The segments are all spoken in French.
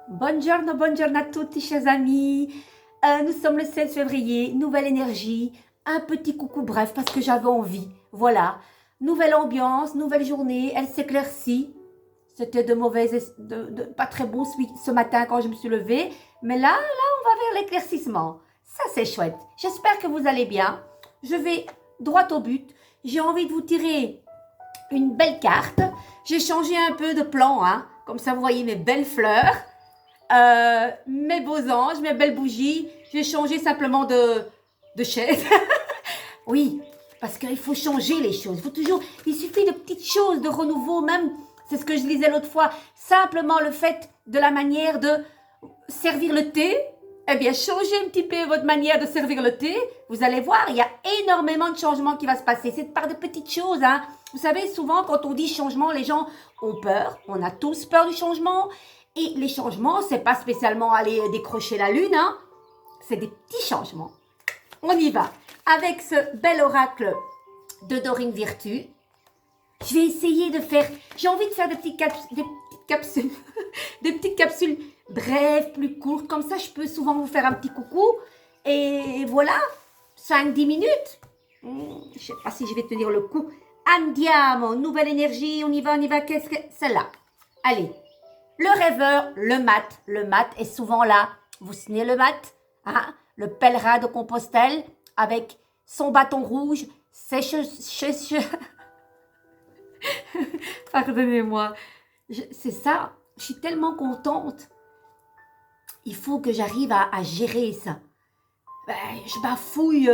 Buongiorno, buongiorno à tutti, chers amis. Nous sommes le 16 février, nouvelle énergie, un petit coucou bref parce que j'avais envie. Voilà, nouvelle ambiance, nouvelle journée, elle s'éclaircit. C'était pas très bon ce matin quand je me suis levée, mais là, on va vers l'éclaircissement. Ça, c'est chouette. J'espère que vous allez bien. Je vais droit au but. J'ai envie de vous tirer une belle carte. J'ai changé un peu de plan, hein. Comme ça, vous voyez mes belles fleurs. Mes beaux anges, mes belles bougies. J'ai changé simplement de chaise. Oui, parce qu'il faut changer les choses. Il suffit de petites choses, de renouveau, même, c'est ce que je disais l'autre fois, simplement le fait de la manière de servir le thé. Eh bien, changez un petit peu votre manière de servir le thé. Vous allez voir, il y a énormément de changements qui va se passer. C'est par de petites choses, hein. Vous savez, souvent, quand on dit changement, les gens ont peur. On a tous peur du changement. Et les changements, c'est pas spécialement aller décrocher la lune, hein. C'est des petits changements. On y va. Avec ce bel oracle de Dorine Virtue, je vais essayer de faire... J'ai envie de faire des petites capsules, des petites capsules brèves, plus courtes. Comme ça, je peux souvent vous faire un petit coucou. Et voilà, 5-10 minutes. Je ne sais pas si je vais tenir le coup. Andiamo, nouvelle énergie, on y va. Qu'est-ce que... Celle-là. Allez. Le rêveur, le mat. Le mat est souvent là. Vous signez le mat, hein? Le pèlerin de Compostelle avec son bâton rouge, ses cheveux... Pardonnez-moi. C'est ça. Je suis tellement contente. Il faut que j'arrive à gérer ça. Ben, je bafouille.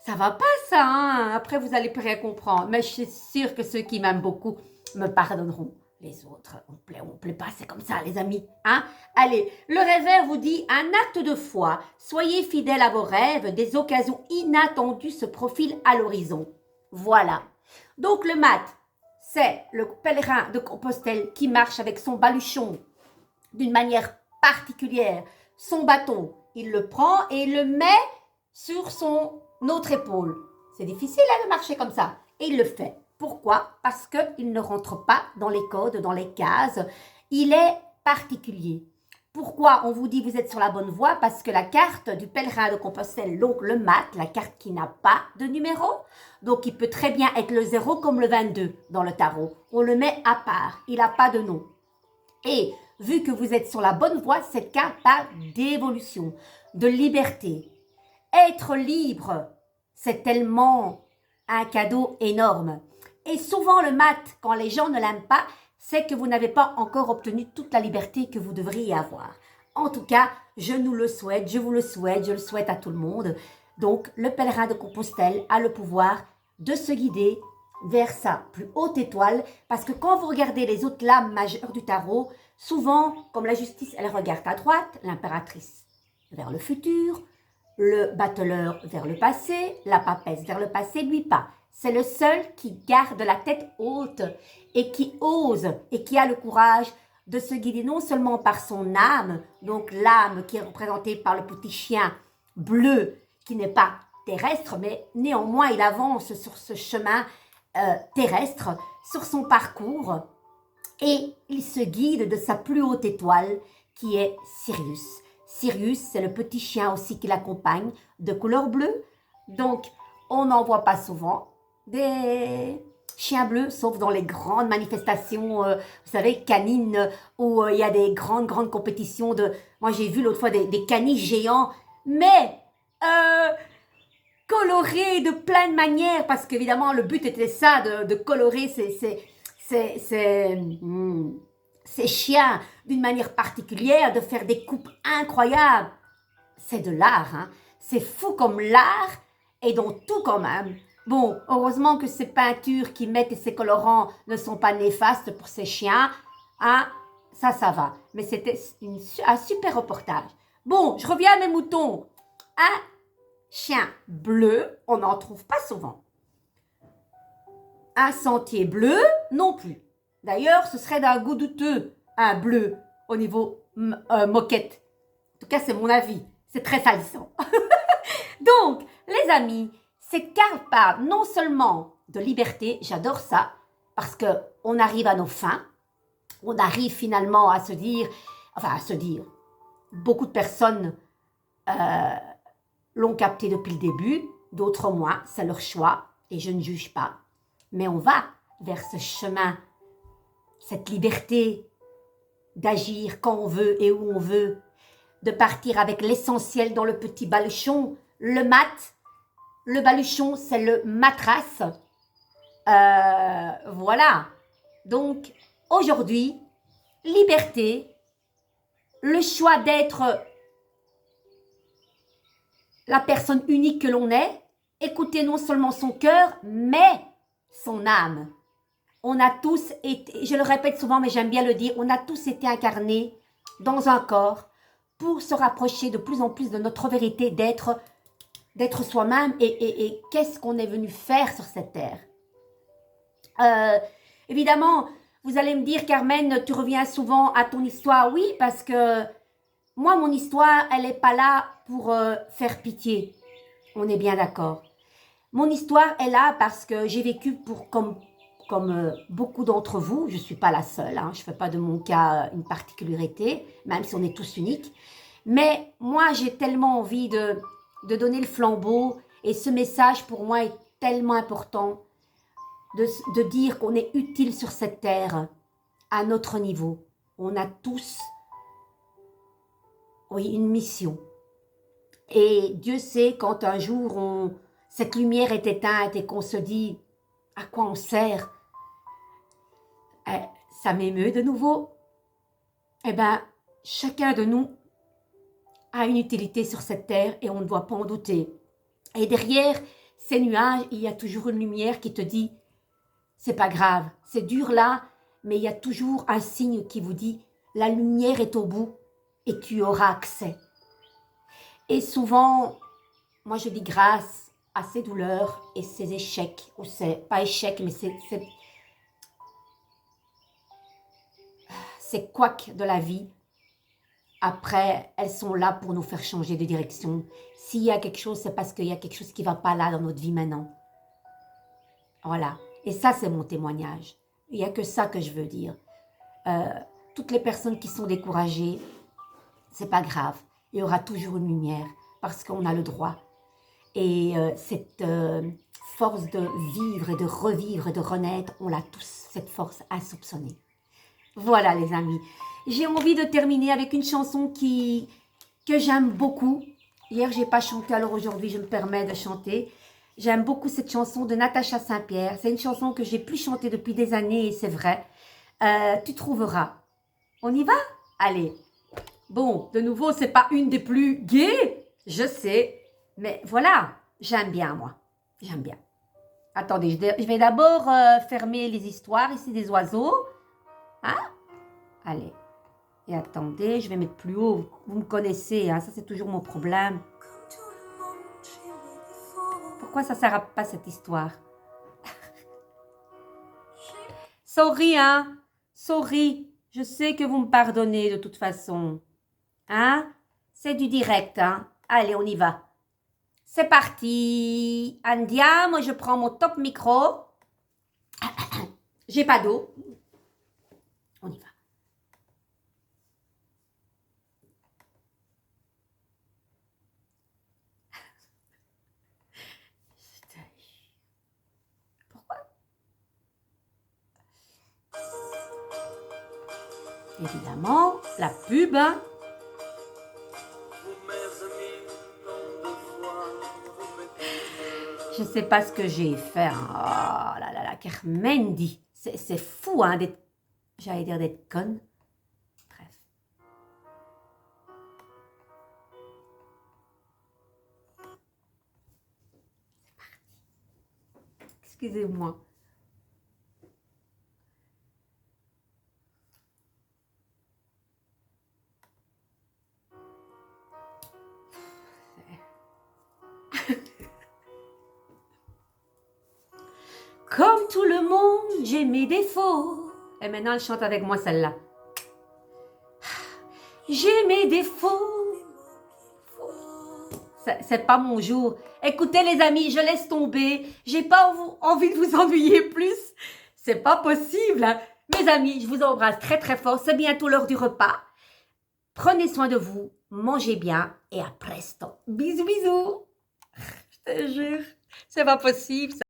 Ça va pas, ça. Hein? Après, vous allez plus rien comprendre. Mais je suis sûre que ceux qui m'aiment beaucoup me pardonneront. Les autres, on plaît pas, c'est comme ça, les amis. Hein? Allez, le rêveur vous dit un acte de foi. Soyez fidèles à vos rêves. Des occasions inattendues se profilent à l'horizon. Voilà. Donc, le mat, c'est le pèlerin de Compostelle qui marche avec son baluchon d'une manière particulière. Son bâton, il le prend et il le met sur son autre épaule. C'est difficile de marcher comme ça. Et il le fait. Pourquoi? Parce qu'il ne rentre pas dans les codes, dans les cases. Il est particulier. Pourquoi on vous dit vous êtes sur la bonne voie? Parce que la carte du pèlerin de Compostelle, donc le mat, la carte qui n'a pas de numéro, donc il peut très bien être le 0 comme le 22 dans le tarot. On le met à part, il n'a pas de nom. Et vu que vous êtes sur la bonne voie, cette carte parle d'évolution, de liberté. Être libre, c'est tellement un cadeau énorme. Et souvent le mat, quand les gens ne l'aiment pas, c'est que vous n'avez pas encore obtenu toute la liberté que vous devriez avoir. En tout cas, je nous le souhaite, je vous le souhaite, je le souhaite à tout le monde. Donc, le pèlerin de Compostelle a le pouvoir de se guider vers sa plus haute étoile, parce que quand vous regardez les autres lames majeures du tarot, souvent, comme la justice, elle regarde à droite, l'impératrice vers le futur, le battleur vers le passé, la papesse vers le passé, lui pas. C'est le seul qui garde la tête haute et qui ose et qui a le courage de se guider non seulement par son âme, donc l'âme qui est représentée par le petit chien bleu qui n'est pas terrestre, mais néanmoins il avance sur ce chemin terrestre, sur son parcours, et il se guide de sa plus haute étoile qui est Sirius. Sirius, c'est le petit chien aussi qui l'accompagne, de couleur bleue. Donc, on n'en voit pas souvent des chiens bleus, sauf dans les grandes manifestations, vous savez, canines, où il y a des grandes compétitions de... Moi, j'ai vu l'autre fois des caniches géants, mais colorés de plein de manières, parce qu'évidemment, le but était ça, de colorer ces chiens d'une manière particulière, de faire des coupes incroyables. C'est de l'art, hein. C'est fou comme l'art est dans tout quand même. Bon, heureusement que ces peintures qu'ils mettent et ces colorants ne sont pas néfastes pour ces chiens. Hein, ça va. Mais c'était un super reportage. Bon, je reviens à mes moutons. Un chien bleu, on n'en trouve pas souvent. Un sentier bleu, non plus. D'ailleurs, ce serait d'un goût douteux, un bleu au niveau moquette. En tout cas, c'est mon avis. C'est très salissant. Donc, les amis, cette carte parle non seulement de liberté, j'adore ça, parce qu'on arrive à nos fins, on arrive finalement à se dire, enfin à se dire, beaucoup de personnes l'ont capté depuis le début, d'autres moins, c'est leur choix et je ne juge pas. Mais on va vers ce chemin, cette liberté d'agir quand on veut et où on veut, de partir avec l'essentiel dans le petit baluchon, le mat. Le baluchon, c'est le matras. Voilà. Donc, aujourd'hui, liberté, le choix d'être la personne unique que l'on est, écouter non seulement son cœur, mais son âme. On a tous été, je le répète souvent, mais j'aime bien le dire, on a tous été incarnés dans un corps pour se rapprocher de plus en plus de notre vérité, d'être soi-même et qu'est-ce qu'on est venu faire sur cette terre. Évidemment, vous allez me dire, Carmen, tu reviens souvent à ton histoire. Oui, parce que moi, mon histoire, elle n'est pas là pour faire pitié. On est bien d'accord. Mon histoire est là parce que j'ai vécu comme beaucoup d'entre vous. Je ne suis pas la seule, hein, je ne fais pas de mon cas une particularité, même si on est tous uniques. Mais moi, j'ai tellement envie de donner le flambeau et ce message pour moi est tellement important de dire qu'on est utile sur cette terre à notre niveau. On a tous, oui, une mission. Et Dieu sait quand un jour cette lumière est éteinte et qu'on se dit à quoi on sert, ça m'émeut de nouveau. Eh bien, chacun de nous a une utilité sur cette terre et on ne doit pas en douter. Et derrière ces nuages, il y a toujours une lumière qui te dit c'est pas grave, c'est dur là, mais il y a toujours un signe qui vous dit la lumière est au bout et tu auras accès. Et souvent, moi je dis grâce à ces douleurs et ces échecs, ou c'est pas échecs, mais ces couacs de la vie. Après, elles sont là pour nous faire changer de direction. S'il y a quelque chose, c'est parce qu'il y a quelque chose qui ne va pas là dans notre vie maintenant. Voilà. Et ça, c'est mon témoignage. Il n'y a que ça que je veux dire. Toutes les personnes qui sont découragées, c'est pas grave. Il y aura toujours une lumière parce qu'on a le droit. Et cette force de vivre et de revivre et de renaître, on l'a tous, cette force insoupçonnée. Voilà les amis. J'ai envie de terminer avec une chanson que j'aime beaucoup. Hier, je n'ai pas chanté, alors aujourd'hui, je me permets de chanter. J'aime beaucoup cette chanson de Natacha Saint-Pierre. C'est une chanson que j'ai plus chantée depuis des années et c'est vrai. Tu trouveras. On y va? Allez. Bon, de nouveau, c'est pas une des plus gaies, je sais. Mais voilà, j'aime bien moi. J'aime bien. Attendez, je vais d'abord fermer les histoires ici des oiseaux. Hein? Allez. Et attendez, je vais mettre plus haut. Vous me connaissez, hein, ça c'est toujours mon problème. Pourquoi ça ne s'arrête pas cette histoire? Sorry, hein? Sorry. Je sais que vous me pardonnez de toute façon. Hein? C'est du direct, hein? Allez, on y va. C'est parti. Andiamo, je prends mon top micro. J'ai pas d'eau. On y va. Pourquoi? Évidemment, la pub. Je ne sais pas ce que j'ai fait. Hein. Oh là là là, Carmendi. C'est fou, hein, d'être... J'allais dire d'être conne. Bref. C'est parti. Excusez-moi. Comme tout le monde, j'ai mes défauts. Et maintenant, elle chante avec moi celle-là. J'ai mes défauts. C'est pas mon jour. Écoutez les amis, je laisse tomber. J'ai pas envie de vous ennuyer plus. C'est pas possible. Hein. Mes amis, je vous embrasse très très fort. C'est bientôt l'heure du repas. Prenez soin de vous, mangez bien et à presto. Bisous, bisous. Je te jure, c'est pas possible.